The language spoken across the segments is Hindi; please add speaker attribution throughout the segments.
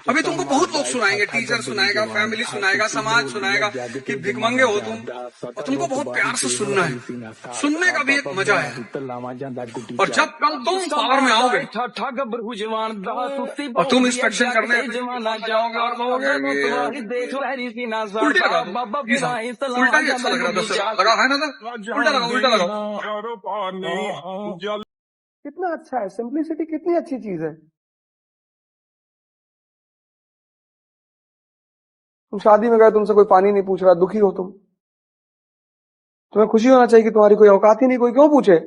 Speaker 1: अभी तुमको बहुत लोग सुनाएंगे, टीचर सुनाएगा, फैमिली सुनाएगा, समाज सुनाएगा कि भिखमंगे हो तुम, और तुमको बहुत प्यार से सुनना है। सुनने का भी एक मजा है। और जब कल तुम पावर में आओगे और तुम इंस्पेक्शन करने जाओगे और कहोगे उल्टा लगा दो, उल्टा ही अच्छा लग रहा था, लगा है ना, उल्टा लगा, उल्टा लगा।
Speaker 2: कितना अच्छा है, सिंप्लिसिटी कितनी अच्छी चीज है। तुम शादी में गए, तुमसे कोई पानी नहीं पूछ रहा, दुखी हो तुम, तुम्हें खुशी होना चाहिए कि तुम्हारी कोई औकात ही नहीं, कोई क्यों पूछे,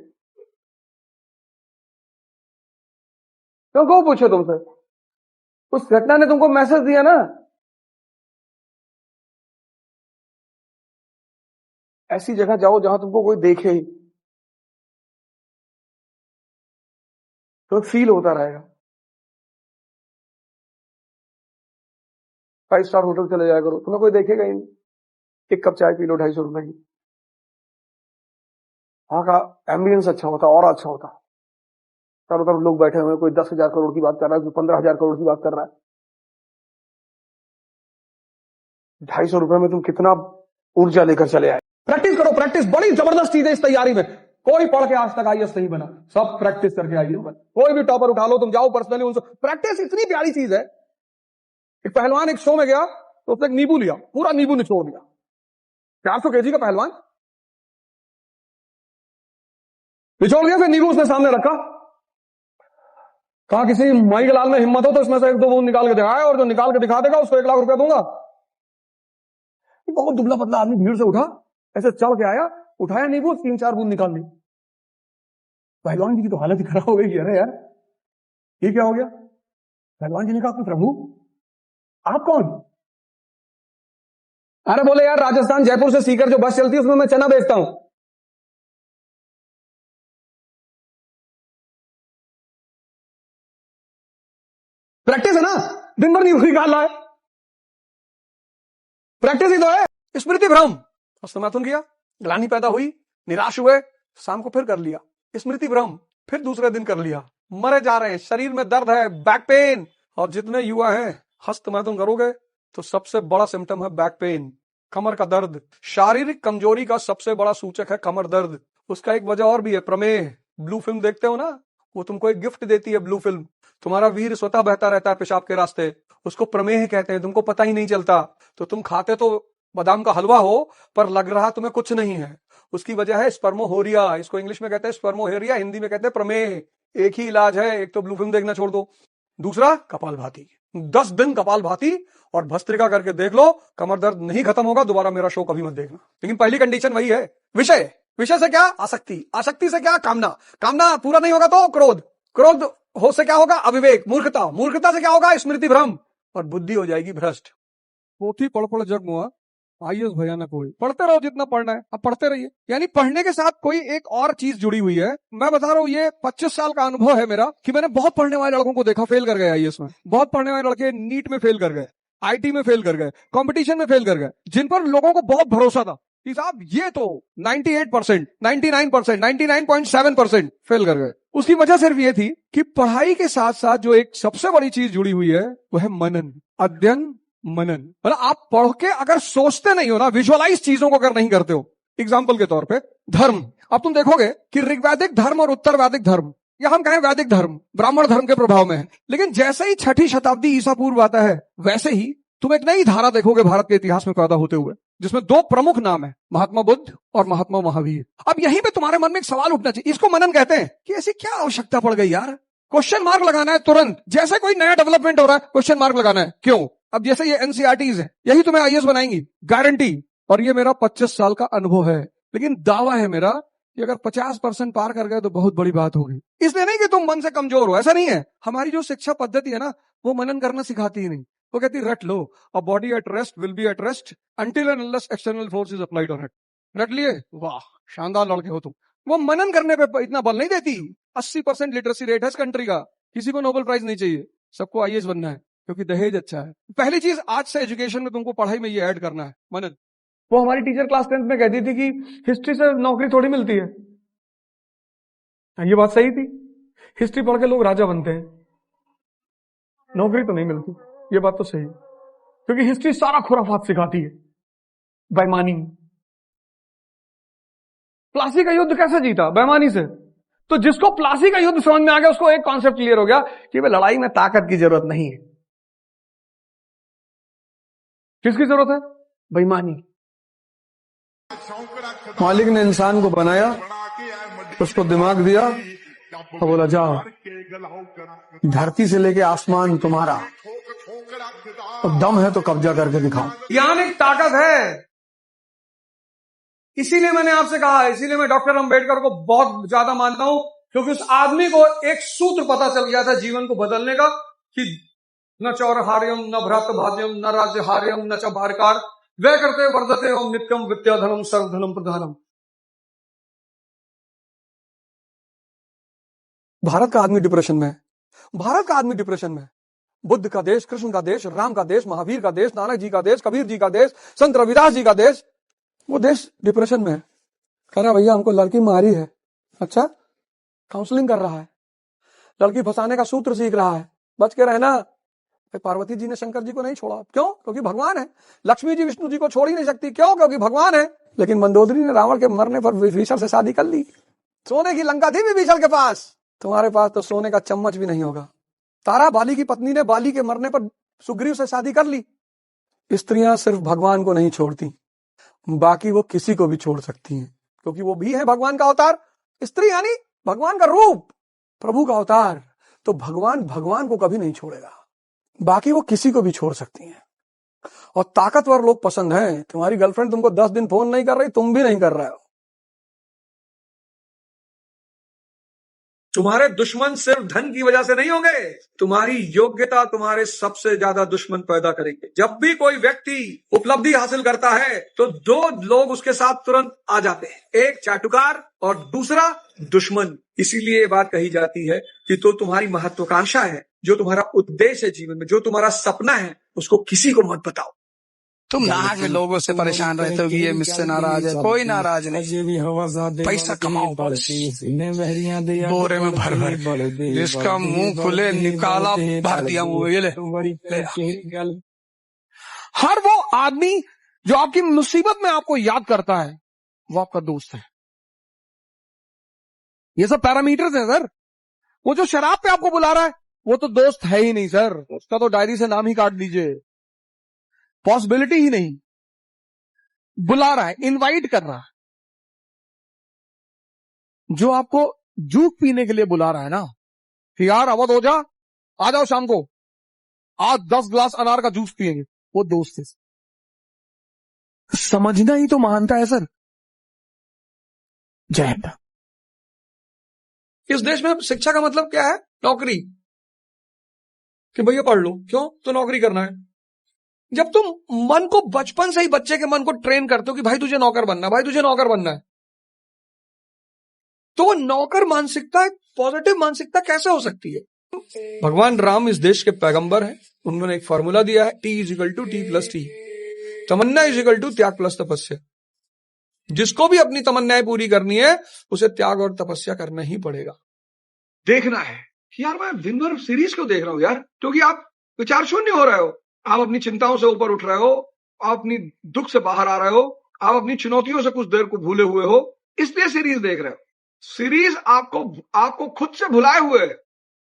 Speaker 2: क्यों पूछे तुमसे। उस घटना ने तुमको मैसेज दिया ना। ऐसी जगह जाओ जहां तुमको कोई देखे ही, तो फील होता रहेगा। 5 स्टार होटल चले जाया करो, तुम्हें कोई देखेगा ही नहीं। एक कप चाय पी लो 250 रुपए की, वहां का एम्बियंस अच्छा होता, और अच्छा होता। चारों तरफ लोग बैठे हुए, कोई 10,000 करोड़ की बात कर रहा है, कोई 15,000 करोड़ की बात कर रहा है। 250 रुपए में तुम कितना ऊर्जा लेकर चले आए। प्रैक्टिस करो, प्रैक्टिस बड़ी जबरदस्त चीज है इस तैयारी में। कोई पढ़ के आज तक आईएएस नहीं बना, सब प्रैक्टिस करके आईएएस बना। कोई भी टॉपर उठा लो, तुम जाओ पर्सनली उनसे, प्रैक्टिस इतनी प्यारी चीज है। एक पहलवान एक शो में गया तो उसने एक नींबू लिया, पूरा नींबू निचोड़ दिया। 400 केजी का पहलवान निचोड़ दिया, फिर नींबू उसने सामने रखा, कहा किसी माई के लाल में हिम्मत हो तो इसमें से 1-2 बूंद निकाल के दिखाए, और जो निकाल के दिखा देगा उसको 1 लाख रुपया दूंगा। बहुत दुबला पतला आदमी भीड़ से उठा, ऐसे चढ़ के आया, उठाया नींबू, 3-4 बूंद निकाल ली। पहलवान जी की तो हालत ही खराब हो गई। अरे यार ये क्या हो गया। पहलवान जी ने कहा प्रभु आप कौन। अरे बोले यार राजस्थान जयपुर से सीकर जो बस चलती है उसमें मैं चना बेचता हूं। प्रैक्टिस है ना, दिन भर नींबू निकाल रहा है, प्रैक्टिस ही तो है। स्मृति भ्रम, हस्तमैथुन किया, ग्लानि पैदा हुई, निराश हुए, शाम को फिर कर लिया। स्मृति भ्रम, फिर दूसरे दिन कर लिया। मरे जा रहे हैं, शरीर में दर्द है, बैक पेन। और जितने युवा हैं हस्तमैथुन करोगे तो सबसे बड़ा सिम्टम है बैक पेन, कमर का दर्द। शारीरिक कमजोरी का सबसे बड़ा सूचक है कमर दर्द। उसका एक वजह और भी है, प्रमेह। ब्लू फिल्म देखते हो ना, वो तुमको एक गिफ्ट देती है ब्लू फिल्म। तुम्हारा वीर स्वतः बहता रहता है पेशाब के रास्ते, उसको प्रमेह कहते हैं, तुमको पता ही नहीं चलता। तो तुम खाते तो बादाम का हलवा हो, पर लग रहा तुम्हें कुछ नहीं है। उसकी वजह है स्पर्मोहोरिया, इसको इंग्लिश में कहते हैं स्पर्मोहेरिया, हिंदी में कहते हैं प्रमेह। एक ही इलाज है, एक तो ब्लू फिल्म देखना छोड़ दो, दूसरा कपालभाति। 10 दिन कपालभाति और भस्त्रिका करके देख लो, कमर दर्द नहीं खत्म होगा। दोबारा मेरा शो कभी मत देखना। लेकिन पहली कंडीशन वही है, विषय। विषय से क्या आसक्ति, आसक्ति से क्या कामना, कामना पूरा नहीं होगा तो क्रोध, क्रोध हो से क्या होगा अविवेक, मूर्खता, मूर्खता से क्या होगा स्मृति भ्रम, और बुद्धि हो जाएगी भ्रष्ट। पोथी पढ़ पढ़ जग मुआ, आईएएस भयानक हुई। पढ़ते रहो जितना पढ़ना है, अब पढ़ते रहिए। यानी पढ़ने के साथ कोई एक और चीज जुड़ी हुई है। मैं बता रहा हूँ, ये 25 साल का अनुभव है मेरा कि मैंने बहुत पढ़ने वाले लड़कों को देखा फेल कर गए आईएएस में। बहुत पढ़ने वाले लड़के नीट में फेल कर गए, आईटी में फेल कर गए, कंपटीशन में फेल कर गए, जिन पर लोगों को बहुत भरोसा था कि साहब ये तो 98%, 99%, 99.7% फेल कर गए। उसकी वजह सिर्फ ये थी कि पढ़ाई के साथ साथ जो एक सबसे बड़ी चीज जुड़ी हुई है वो है मनन, अध्ययन, मनन। मतलब आप पढ़ के अगर सोचते नहीं हो ना, विजुअलाइज चीजों को अगर नहीं करते हो। एग्जाम्पल के तौर पे धर्म, अब तुम देखोगे कि ऋग्वैदिक धर्म और उत्तर वैदिक धर्म, या हम कहें वैदिक धर्म ब्राह्मण धर्म के प्रभाव में है, लेकिन जैसे ही 6ठी शताब्दी ईसा पूर्व आता है वैसे ही तुम एक नई धारा देखोगे भारत के इतिहास में पैदा होते हुए, जिसमें 2 प्रमुख नाम है, महात्मा बुद्ध और महात्मा महावीर। अब यहीं पे तुम्हारे मन में एक सवाल उठना चाहिए, इसको मनन कहते हैं कि ऐसी क्या आवश्यकता पड़ गई यार। क्वेश्चन मार्क लगाना है तुरंत, जैसे कोई नया डेवलपमेंट हो रहा है क्वेश्चन मार्क लगाना है, क्यों। अब जैसे ये एनसीईआरटीज है, यही तुम्हें आईएएस बनाएंगी, गारंटी। और ये मेरा 25 साल का अनुभव है, लेकिन दावा है मेरा कि अगर 50% पार कर गए तो बहुत बड़ी बात होगी। इसलिए नहीं कि तुम मन से कमजोर हो, ऐसा नहीं है। हमारी जो शिक्षा पद्धति है ना, वो मनन करना सिखाती ही नहीं। वो कहती रट लो, a body at rest will be at rest until and unless external force is applied on it. रट लिए, वाह शानदार लड़के हो तुम। वो मनन करने पे इतना बल नहीं देती। 80% लिटरेसी रेट है इस कंट्री का, किसी को नोबेल प्राइज नहीं चाहिए, सबको आईएएस बनना है क्योंकि दहेज अच्छा है। पहली चीज आज से एजुकेशन में तुमको पढ़ाई में ये ऐड करना है, मनन। वो हमारी टीचर क्लास 10th में कहती थी कि हिस्ट्री से नौकरी थोड़ी मिलती है। ये बात सही थी, हिस्ट्री पढ़ के लोग राजा बनते हैं, नौकरी तो नहीं मिलती। ये बात तो सही है, क्योंकि हिस्ट्री सारा खुराफात सिखाती है, बेईमानी। प्लासी का युद्ध कैसे जीता? बेईमानी से। तो जिसको प्लासी का युद्ध समझ में आ गया, उसको एक कॉन्सेप्ट क्लियर हो गया कि भाई लड़ाई में ताकत की जरूरत नहीं है। किसकी जरूरत है? बेईमानी। मालिक ने इंसान को बनाया, उसको दिमाग दिया और बोला जाओ, धरती से लेके आसमान तुम्हारा, और दम है तो कब्जा करके दिखाओ। यहां एक ताकत है। इसीलिए मैंने आपसे कहा, इसीलिए मैं डॉक्टर अंबेडकर को बहुत ज्यादा मानता हूं, क्योंकि उस आदमी को एक सूत्र पता चल गया था जीवन को बदलने का, कि न चौरहार्यम न भ्रातभाज्यम न राज्यहार्यम न च भारकार वे करते वर्धते हम नित्यम विद्याधनम सर्वधनम प्रधानम। भारत का आदमी डिप्रेशन में है, भारत का आदमी डिप्रेशन में है। बुद्ध का देश, कृष्ण का देश, राम का देश, महावीर का देश, नानक जी का देश, कबीर जी का देश, संत रविदास जी का देश, वो देश डिप्रेशन में है। कह रहा भैया हमको लड़की मारी है। अच्छा, काउंसलिंग कर रहा है, लड़की फंसाने का सूत्र सीख रहा है, बच के रहना। पार्वती जी ने शंकर जी को नहीं छोड़ा, क्यों? क्योंकि भगवान है। लक्ष्मी जी विष्णु जी को छोड़ ही नहीं सकती, क्यों? क्योंकि भगवान है। लेकिन मंदोदरी ने रावण के मरने पर विभीषण से शादी कर ली। सोने की लंका थी विभीषण के पास, तुम्हारे पास तो सोने का चम्मच भी नहीं होगा। तारा बाली की पत्नी ने बाली के मरने पर सुग्रीव से शादी कर ली। स्त्रियां सिर्फ भगवान को नहीं छोड़ती, बाकी वो किसी को भी छोड़ सकती हैं, क्योंकि वो भी है भगवान का अवतार। स्त्री यानी भगवान का रूप, प्रभु का अवतार। तो भगवान को कभी नहीं छोड़ेगा, बाकी वो किसी को भी छोड़ सकती हैं। और ताकतवर लोग पसंद हैं। तुम्हारी गर्लफ्रेंड तुमको 10 दिन फोन नहीं कर रही, तुम भी नहीं कर रहे हो। तुम्हारे दुश्मन सिर्फ धन की वजह से नहीं होंगे, तुम्हारी योग्यता तुम्हारे सबसे ज्यादा दुश्मन पैदा करेंगे। जब भी कोई व्यक्ति उपलब्धि हासिल करता है तो 2 लोग उसके साथ तुरंत आ जाते हैं, एक चाटुकार और दूसरा दुश्मन। इसीलिए ये बात कही जाती है कि तो तुम्हारी महत्वाकांक्षा है, जो तुम्हारा उद्देश्य है जीवन में, जो तुम्हारा सपना है, उसको किसी को मत बताओ। तुम नाहक में लोगों से परेशान रहते हो कि ये मुझसे नाराज है। कोई नाराज नहीं, पैसा कमाओ, बोरे में भर भर, जिसका मुंह खुले निकाला भर दिया मुंह। ये ले। हर वो आदमी जो आपकी मुसीबत में आपको याद करता है, वो आपका दोस्त है। ये सब पैरामीटर्स हैं सर। वो जो शराब पे आपको बुला रहा है, वो तो दोस्त है ही नहीं सर, उसका तो डायरी से नाम ही काट दीजिए। पॉसिबिलिटी ही नहीं। बुला रहा है, इनवाइट कर रहा है। जो आपको जूस पीने के लिए बुला रहा है ना, कि यार अवध हो जा, आ जाओ शाम को, आज 10 ग्लास अनार का जूस पिएंगे, वो दोस्त है। समझना ही तो महानता है सर। जय हिंद। इस देश में शिक्षा का मतलब क्या है? नौकरी। कि भैया पढ़ लो, क्यों? तो नौकरी करना है। जब तुम मन को बचपन से ही, बच्चे के मन को ट्रेन करते हो कि भाई तुझे नौकर बनना, भाई तुझे नौकर बनना है, तो वो नौकर मानसिकता एक पॉजिटिव मानसिकता कैसे हो सकती है? भगवान राम इस देश के पैगंबर हैं। उन्होंने एक फॉर्मूला दिया है, T=T+T। तमन्ना = त्याग प्लस तपस्या। जिसको भी अपनी तमन्नाएं पूरी करनी है, उसे त्याग और तपस्या करना ही पड़ेगा। देखना है कि यार मैं दिन भर सीरीज क्यों देख रहा हूं यार? क्योंकि आप विचार शून्य हो रहे हो, आप अपनी चिंताओं से ऊपर उठ रहे हो, आप अपनी दुख से बाहर आ रहे हो, आप अपनी चुनौतियों से कुछ देर को भूले हुए हो, इसलिए सीरीज देख रहे हो। सीरीज आपको खुद से भुलाए हुए है,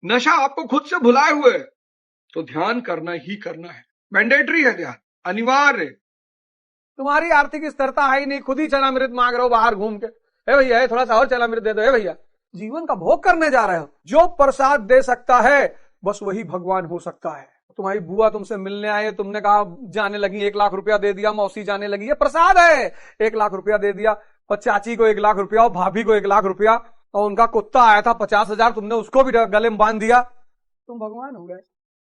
Speaker 2: नशा आपको खुद से भुलाए हुए है। तो ध्यान करना ही करना है, मैंडेटरी है, ध्यान अनिवार्य। तुम्हारी आर्थिक स्थिरता है ही नहीं, खुद ही चनामृत मांग रहे हो बाहर घूम के। ए भैया थोड़ा सा और चनामृत दे दो। ए भैया, जीवन का भोग करने जा रहे हो। जो प्रसाद दे सकता है बस वही भगवान हो सकता है। तुम्हारी बुआ तुमसे मिलने आए, तुमने कहा जाने लगी, 1 लाख रुपया दे दिया, मौसी जाने लगी, ये प्रसाद है। 1 लाख रुपया दे दिया, और चाची को 1 लाख रुपया, और भाभी को 1 लाख रुपया, और उनका कुत्ता आया था 50,000, तुमने उसको भी गले में बांध दिया, तुम भगवान हो गए।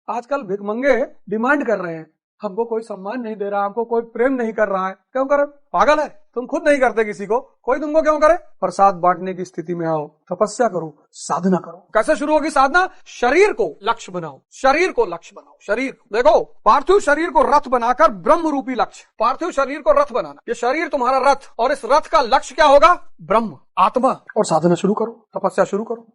Speaker 2: आजकल भिखमंगे डिमांड कर रहे हैं, हमको कोई सम्मान नहीं दे रहा, हमको कोई प्रेम नहीं कर रहा है। क्यों करे? पागल है, तुम खुद नहीं करते किसी को, कोई तुमको क्यों करे? प्रसाद बांटने की स्थिति में आओ, तपस्या करो, साधना करो। कैसे शुरू होगी साधना? शरीर को लक्ष्य बनाओ, शरीर को लक्ष्य बनाओ। शरीर देखो, पार्थिव शरीर को रथ बनाकर ब्रह्म रूपी लक्ष्य, पार्थिव शरीर को रथ बनाना। ये शरीर तुम्हारा रथ, और इस रथ का लक्ष्य क्या होगा? ब्रह्म, आत्मा। और साधना शुरू करो, तपस्या शुरू करो।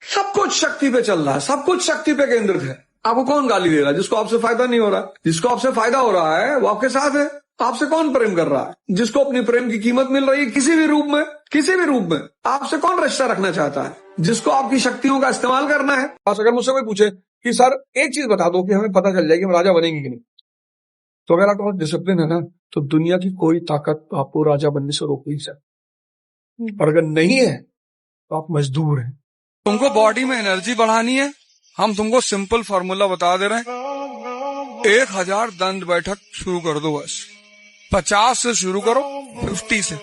Speaker 2: सब कुछ शक्ति पे चल रहा है, सब कुछ शक्ति पे केंद्रित है। आपको कौन गाली दे रहा है? जिसको आपसे फायदा नहीं हो रहा है। जिसको आपसे फायदा हो रहा है वो आपके साथ है। आपसे कौन प्रेम कर रहा है? जिसको अपनी प्रेम की कीमत मिल रही है किसी भी रूप में, किसी भी रूप में, आपसे कौन रिश्ता रखना चाहता है? जिसको आपकी शक्तियों का इस्तेमाल करना है। बस अगर मुझसे कोई पूछे कि सर एक चीज बता दो कि हमें पता चल जाएगी हम राजा बनेंगे कि नहीं, तो अगर आपका डिसिप्लिन है ना, तो दुनिया की कोई ताकत आपको राजा बनने से रोक नहीं सकती। और अगर नहीं है तो आप मजदूर हैं। तुमको बॉडी में एनर्जी बढ़ानी है, हम तुमको सिंपल फॉर्मूला बता दे रहे हैं। 1000 दंड बैठक शुरू कर दो बस। 50 से शुरू करो, 50 से,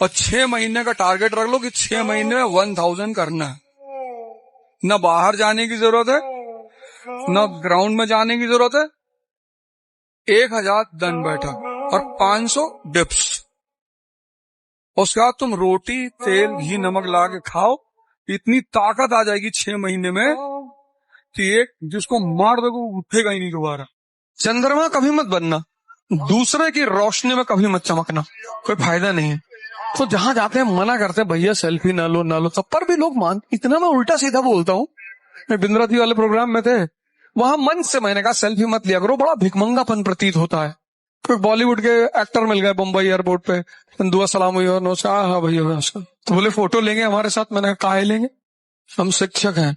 Speaker 2: और 6 महीने का टारगेट रख लो कि 6 महीने में 1000 करना है। न बाहर जाने की जरूरत है, न ग्राउंड में जाने की जरूरत है। 1000 दंड बैठक और 500 डिप्स। उसके बाद तुम रोटी, तेल, घी, नमक ला के खाओ। इतनी ताकत आ जाएगी 6 महीने में कि एक जिसको मार दो वो उठेगा ही नहीं दोबारा। चंद्रमा कभी मत बनना, दूसरे की रोशनी में कभी मत चमकना, कोई फायदा नहीं है। तो जहां जाते हैं मना करते हैं भैया सेल्फी ना लो ना लो, तब पर भी लोग मान। इतना मैं उल्टा सीधा बोलता हूँ। मैं बिंद्राती वाले प्रोग्राम में थे, वहां मन से मैंने कहा सेल्फी मत लिया करो, बड़ा भिखमंगापन प्रतीत होता है। कोई बॉलीवुड के एक्टर मिल गए बम्बई एयरपोर्ट पे, दुआ सलाम हुई और नमस्कार, हाँ भैया, तो बोले फोटो लेंगे हमारे साथ। मैंने कहा काहे लेंगे, हम शिक्षक हैं।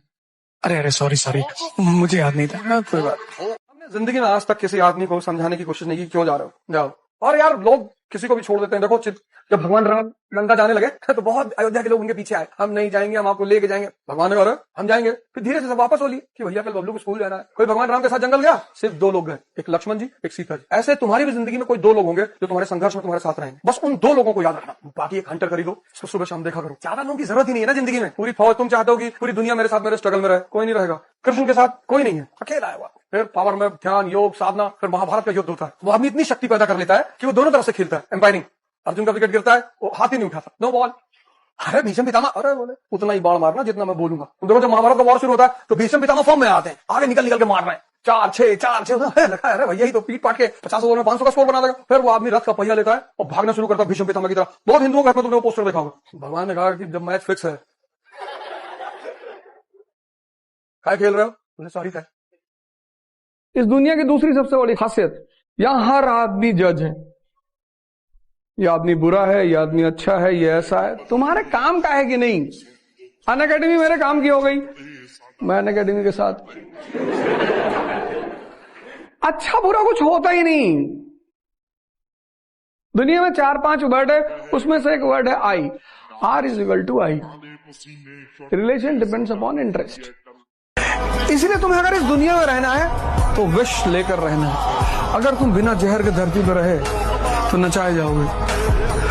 Speaker 2: अरे सॉरी मुझे याद नहीं था। कोई बात। हमने जिंदगी में आज तक किसी आदमी को समझाने की कोशिश नहीं की क्यों जा रहे हो, जाओ। और यार लोग किसी को भी छोड़ देते हैं। देखो जब भगवान राम लंका जाने लगे तो बहुत अयोध्या के लोग उनके पीछे आए, हम नहीं जाएंगे, हम आपको लेके जाएंगे। भगवान ने कहा हम जाएंगे। फिर धीरे से सब वापस बोली कि भैया कल बबलू को स्कूल जाना है। कोई भगवान राम के साथ जंगल गया, सिर्फ 2 लोग गए, एक लक्ष्मण जी, एक सीता जी। ऐसे तुम्हारी भी जिंदगी में कोई 2 लोग होंगे जो तुम्हारे संघर्ष में तुम्हारे साथ रहेंगे। बस उन 2 लोगों को याद रखना। बाकी एक हंटर खरीदो, इसको सुबह शाम देखा करो। ज्यादा लोगों की जरूरत ही नहीं है ना जिंदगी में। पूरी फौज तुम चाहते हो कि पूरी दुनिया मेरे साथ मेरे स्ट्रगल में रहे, कोई नहीं रहेगा। कृष्ण के साथ कोई नहीं है, अकेला है वो। फिर पावर में ध्यान, योग, साधना, फिर महाभारत का युद्ध होता है। वो आदमी इतनी शक्ति पैदा कर लेता है कि वो दोनों तरफ से खेलता है, एम्पायरिंग। अर्जुन का विकेट गिरता है, वो हाथ ही नहीं उठाता, नो बॉल। अरे भीष्म पितामह, अरे बोले उतना ही बाण मारना जितना मैं बोलूंगा। तुम देखो जब महाभारत का वॉर शुरू होता है तो भीष्म पितामह फॉर्म में आते हैं, आगे निकल के मार रहे हैं, 4-6 लगा। अरे भैया ही तो पीट पाट के 50 ओवर में 500 का स्कोर बना देगा। फिर वो आदमी रथ का पहिया लेता है और भागना शुरू करता है भीष्म पितामह की तरह। बहुत हिंदुओं का तुमने वो पोस्टर देखा होगा। भगवान ने कहा कि जब मैच फिक्स है, क्या खेल रहे हो? सॉरी था। इस दुनिया की दूसरी सबसे बड़ी खासियत, यहां हर आदमी जज है। ये आदमी बुरा है, ये आदमी अच्छा है, ये ऐसा है। तुम्हारे काम का है कि नहीं? अन अकेडमी मेरे काम की हो गई, मैं अन अकेडमी के साथ। अच्छा बुरा कुछ होता ही नहीं। दुनिया में 4-5 वर्ड है, उसमें से एक वर्ड है I. R is equal to I. Relation depends upon interest. इसलिए तुम्हें अगर इस दुनिया में रहना है तो विश लेकर रहना है। अगर तुम बिना जहर के धरती पर रहे तो नचाए जाओगे,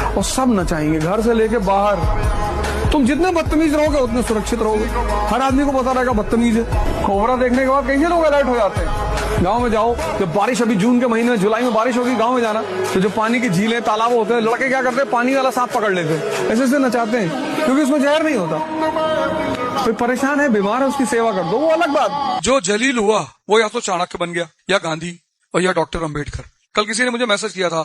Speaker 2: और सब नचाएंगे, घर से लेके बाहर। तुम जितने बदतमीज रहोगे उतने सुरक्षित रहोगे। हर आदमी को पता रहेगा बदतमीज है। कोबरा देखने के बाद कैसे लोग अलर्ट हो जाते हैं। गांव में जाओ, जब बारिश, अभी जून के महीने में, जुलाई में बारिश होगी, गांव में जाना, तो जो पानी की झीलें, तालाब होते हैं, लड़के क्या करते हैं, पानी वाला सांप पकड़ लेते हैं, ऐसे ऐसे नचाते हैं, क्योंकि उसमें जहर नहीं होता। कोई परेशान है, बीमार है, उसकी सेवा कर दो, वो अलग बात। जो जलील हुआ वो या तो चाणक्य बन गया, या गांधी, और या डॉक्टर अम्बेडकर। कल किसी ने मुझे मैसेज किया था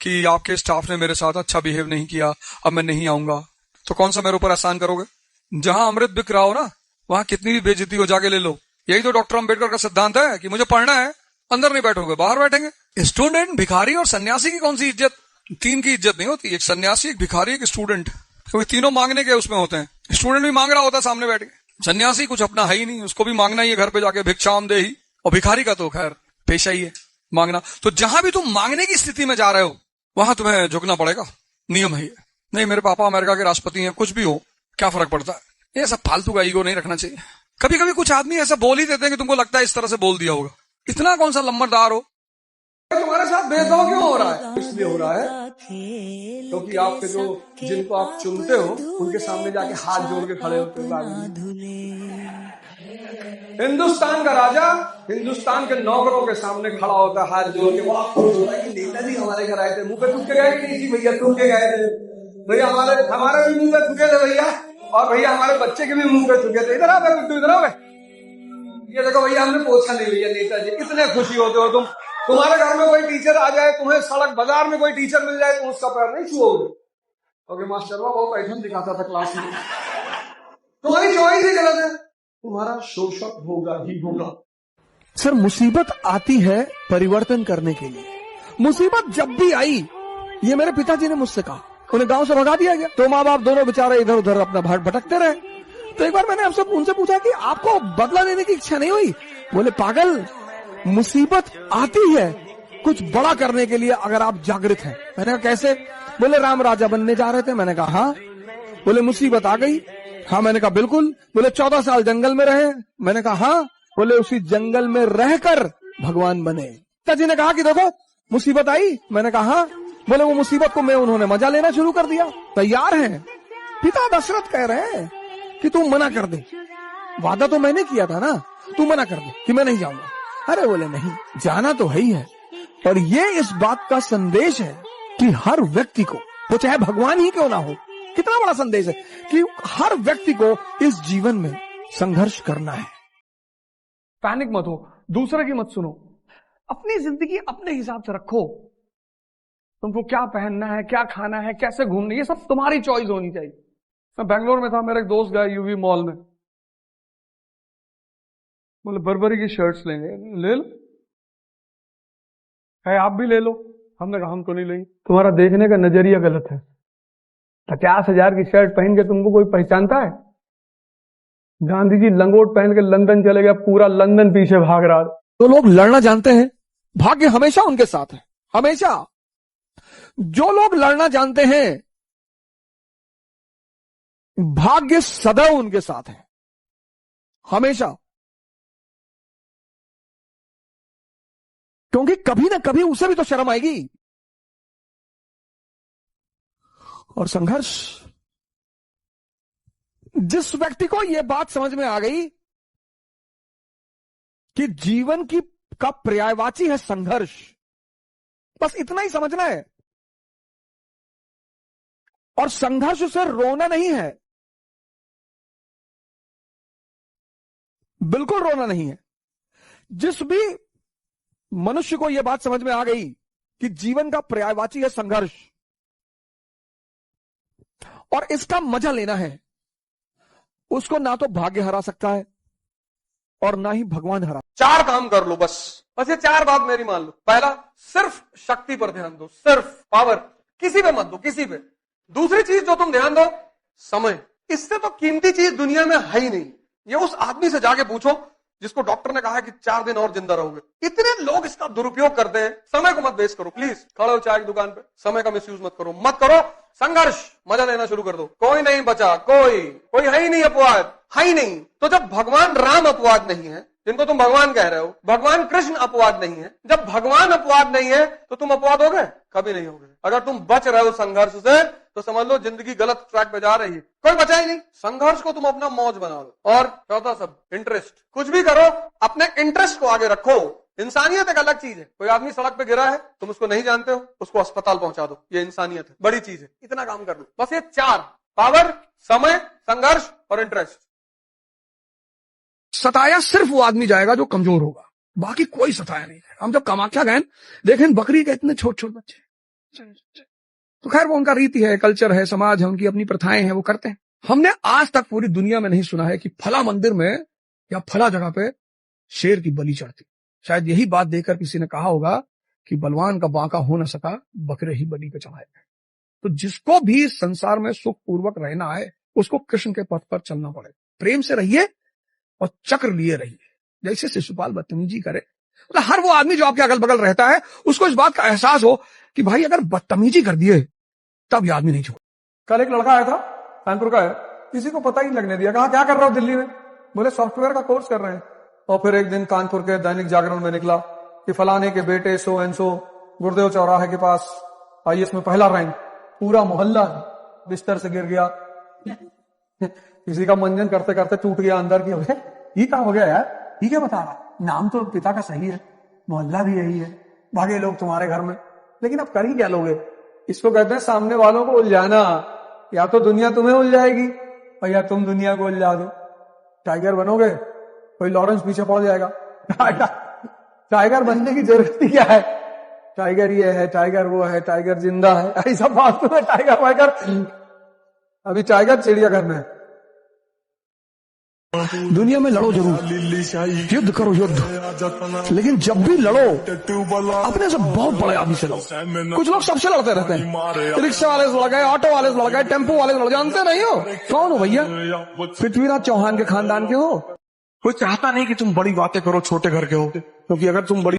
Speaker 2: कि आपके स्टाफ ने मेरे साथ अच्छा बिहेव नहीं किया, अब मैं नहीं आऊंगा। तो कौन सा मेरे ऊपर एहसान करोगे? जहां अमृत बिक रहा हो ना, वहां कितनी भी बेइज्जती हो जाके ले लो। यही तो डॉक्टर अम्बेडकर का सिद्धांत है कि मुझे पढ़ना है, अंदर नहीं बैठोगे, बाहर बैठेंगे। स्टूडेंट, भिखारी और सन्यासी की कौन सी इज्जत? 3 की इज्जत नहीं होती, एक सन्यासी, एक भिखारी, एक स्टूडेंट, क्योंकि तीनों मांगने के उसमें होते हैं। स्टूडेंट भी मांग रहा होता है सामने बैठ के, सन्यासी कुछ अपना है ही नहीं, उसको भी मांगना ही है घर पे जाके, भिक्षाम दे ही। और भिखारी का तो खैर पेशा ही है मांगना। तो जहां भी तुम मांगने की स्थिति में जा रहे हो वहां तुम्हें झुकना पड़ेगा, नियम है ये। नहीं मेरे पापा अमेरिका के राष्ट्रपति हैं, कुछ भी हो, क्या फर्क पड़ता है? ये सब फालतू का ईगो नहीं रखना चाहिए। कभी कभी कुछ आदमी ऐसा बोल ही देते हैं कि तुमको लगता है इस तरह से बोल दिया होगा। इतना कौन सा लंबरदार हो? तुम्हारे साथ भेदभाव क्यों हो रहा है? इसलिए हो रहा है क्योंकि आपके जो जिनको आप चुनते हो उनके सामने जाके हाथ जोड़ के खड़े होते हो। हिंदुस्तान का राजा हिंदुस्तान के नौकरों के सामने खड़ा होता है, हाथ जोड़ के, बहुत खुश होता है कि नेताजी हमारे घर आए थे। मुंह पे थूक के गए कि नहीं? जी भैया थूक के गए थे भैया, हमारे भी मुंह पे थूके थे भैया, और भैया हमारे बच्चे के भी मुंह पे थूके थे। इधर आ बेटा, इधर आ। ये देखो भैया हमने पोछा नहीं भैया, नेताजी। इतने खुशी होते हो तुम। तुम्हारे घर में कोई टीचर आ जाए, तुम्हें सड़क बाजार में कोई टीचर मिल जाए तो उसका पैर नहीं छुओगे। ओके मास्टर बहुत ऐठन दिखाता था क्लास में। तुम्हारी चॉइस ही गलत है, तुम्हारा शोषक होगा ही होगा। सर मुसीबत आती है परिवर्तन करने के लिए। मुसीबत जब भी आई, ये मेरे पिताजी ने मुझसे कहा, उन्हें गांव से भगा दिया गया तो माँ बाप दोनों बेचारे इधर उधर अपना भटकते रहे। तो एक बार मैंने आपसे उनसे पूछा कि आपको बदला लेने की इच्छा नहीं हुई? बोले पागल, मुसीबत आती है कुछ बड़ा करने के लिए अगर आप जागृत हैं। मैंने कहा कैसे? बोले राम राजा बनने जा रहे थे। मैंने कहा हाँ। बोले मुसीबत आ गई? हाँ। मैंने कहा बिल्कुल। बोले 14 साल जंगल में रहे? मैंने कहा हाँ। बोले उसी जंगल में रहकर भगवान बने। पिताजी ने कहा कि देखो मुसीबत आई? मैंने कहा हाँ। बोले वो मुसीबत को मैं उन्होंने मजा लेना शुरू कर दिया। तैयार हैं? पिता दशरथ कह रहे हैं कि तू मना कर दे, वादा तो मैंने किया था ना, तू मना कर दे कि मैं नहीं जाऊंगा। अरे बोले नहीं, जाना तो है ही है। और ये इस बात का संदेश है कि हर व्यक्ति को, वो चाहे भगवान ही क्यों ना हो, कितना बड़ा संदेश है कि हर व्यक्ति को इस जीवन में संघर्ष करना है। पैनिक मत हो, दूसरे की मत सुनो, अपनी जिंदगी अपने हिसाब से रखो। तुमको क्या पहनना है, क्या खाना है, कैसे घूमना, ये सब तुम्हारी चॉइस होनी चाहिए। मैं बैंगलोर में था, मेरा एक दोस्त गया यूवी मॉल में, बोले बर्बरी की शर्ट्स लेंगे। ले लो, है आप भी ले लो। हमने कहा हम तो नहीं लेंगे, तुम्हारा देखने का नजरिया गलत है। 50,000 की शर्ट पहन के तुमको कोई पहचानता है? गांधी जी लंगोट पहन के लंदन चले गए, पूरा लंदन पीछे भाग रहा। तो लोग लड़ना जानते हैं, भाग्य हमेशा उनके साथ है, हमेशा। जो लोग लड़ना जानते हैं, भाग्य सदैव उनके साथ है, हमेशा। क्योंकि कभी ना कभी उसे भी तो शर्म आएगी। और संघर्ष, जिस व्यक्ति को यह बात समझ में आ गई कि जीवन की का पर्यायवाची है संघर्ष, बस इतना ही समझना है। और संघर्ष से रोना नहीं है, बिल्कुल रोना नहीं है। जिस भी मनुष्य को यह बात समझ में आ गई कि जीवन का पर्यायवाची है संघर्ष और इसका मजा लेना है, उसको ना तो भाग्य हरा सकता है और ना ही भगवान हरा। 4 काम कर लो बस ये 4 बात मेरी मान लो। पहला, सिर्फ शक्ति पर ध्यान दो, सिर्फ पावर, किसी पे मत दो, किसी पे। दूसरी चीज जो तुम ध्यान दो, समय। इससे तो कीमती चीज दुनिया में है ही नहीं। ये उस आदमी से जाके पूछो जिसको डॉक्टर ने कहा है कि 4 दिन और जिंदा रहोगे। इतने लोग इसका दुरुपयोग करते हैं। समय को मत वेस्ट करो प्लीज। खड़े हो चाय की दुकान पे, समय का मिसयूज मत करो, मत करो। संघर्ष, मजा लेना शुरू कर दो। कोई नहीं बचा, कोई है ही नहीं अपवाद, है ही नहीं। तो जब भगवान राम अपवाद नहीं है, जिनको तुम भगवान कह रहे हो, भगवान कृष्ण अपवाद नहीं है, जब भगवान अपवाद नहीं है तो तुम अपवाद हो गए? कभी नहीं हो गए। अगर तुम बच रहे हो संघर्ष से तो समझ लो जिंदगी गलत ट्रैक पे जा रही है। कोई बचा ही नहीं। संघर्ष को तुम अपना मौज बना लो। और चौथा सब, इंटरेस्ट। कुछ भी करो, अपने इंटरेस्ट को आगे रखो। इंसानियत एक अलग चीज है। कोई आदमी सड़क पे गिरा है, तुम उसको नहीं जानते हो, उसको अस्पताल पहुंचा दो, ये इंसानियत है, बड़ी चीज है। इतना काम कर लो बस। ये 4, पावर, समय, संघर्ष और इंटरेस्ट। सताया सिर्फ वो आदमी जाएगा जो कमजोर होगा, बाकी कोई सताया नहीं है। हम जब कामाख्या गए, देखें बकरी के इतने छोटे छोटे बच्चे, तो खैर वो उनका रीति है, कल्चर है, समाज है, उनकी अपनी प्रथाएं हैं, वो करते हैं। हमने आज तक पूरी दुनिया में नहीं सुना है कि फला मंदिर में या फला जगह पे शेर की बलि चढ़ती। शायद यही बात देखकर किसी ने कहा होगा कि बलवान का बांका हो न सका, बकरे ही बलि पे चढ़ाए गए। तो जिसको भी संसार में सुख पूर्वक रहना है, उसको कृष्ण के पथ पर चलना पड़ेगा। प्रेम से रहिए और चक्र लिए रहिए, जैसे शिशुपाल बदतमीजी करे। मतलब हर वो आदमी जो आपके अगल बगल रहता है, उसको इस बात का एहसास हो कि भाई अगर बदतमीजी कर दिए तब ये आदमी नहीं छोड़। कल एक लड़का आया था, कानपुर का है, किसी को पता ही नहीं लगने दिया। कहा क्या कर रहा हो दिल्ली में? बोले सॉफ्टवेयर का कोर्स कर रहे हैं। और फिर एक दिन कानपुर के दैनिक जागरण में निकला कि फलाने के बेटे सो एंड सो गुरुदेव चौराहे के पास IAS में पहला रैंक, पूरा मोहल्ला बिस्तर से गिर गया। किसी का मंजन करते करते टूट गया अंदर की। ये क्या हो गया यार, ये क्या बता रहा? नाम तो पिता का सही है, मोहल्ला भी यही है, भागे लोग तुम्हारे घर में, लेकिन अब कर ही क्या लोगे? इसको कहते हैं सामने वालों को उलझाना। या तो दुनिया तुम्हें उलझाएगी और या तुम दुनिया को उलझा दो। टाइगर बनोगे, कोई लॉरेंस पीछे पड़ जाएगा। टाइगर बनने की जरूरत ही क्या है? टाइगर ये है, टाइगर वो है, टाइगर जिंदा है, ऐसा फालतू में टाइगर वाइगर। अभी टाइगर चिड़ियाघर में है। दुनिया में लड़ो जरूर, युद्ध करो युद्ध, लेकिन जब भी लड़ो अपने से बहुत बड़े आदमी से लड़ो। कुछ लोग सबसे लड़ते रहते हैं, रिक्शा वाले से लड़ गए, ऑटो वाले से लड़ गए, टेम्पो वाले से लड़, जानते नहीं हो कौन हो भैया? पृथ्वीराज चौहान के खानदान के हो। कोई चाहता नहीं कि तुम बड़ी बातें करो, छोटे घर के हो, क्योंकि अगर तुम बड़ी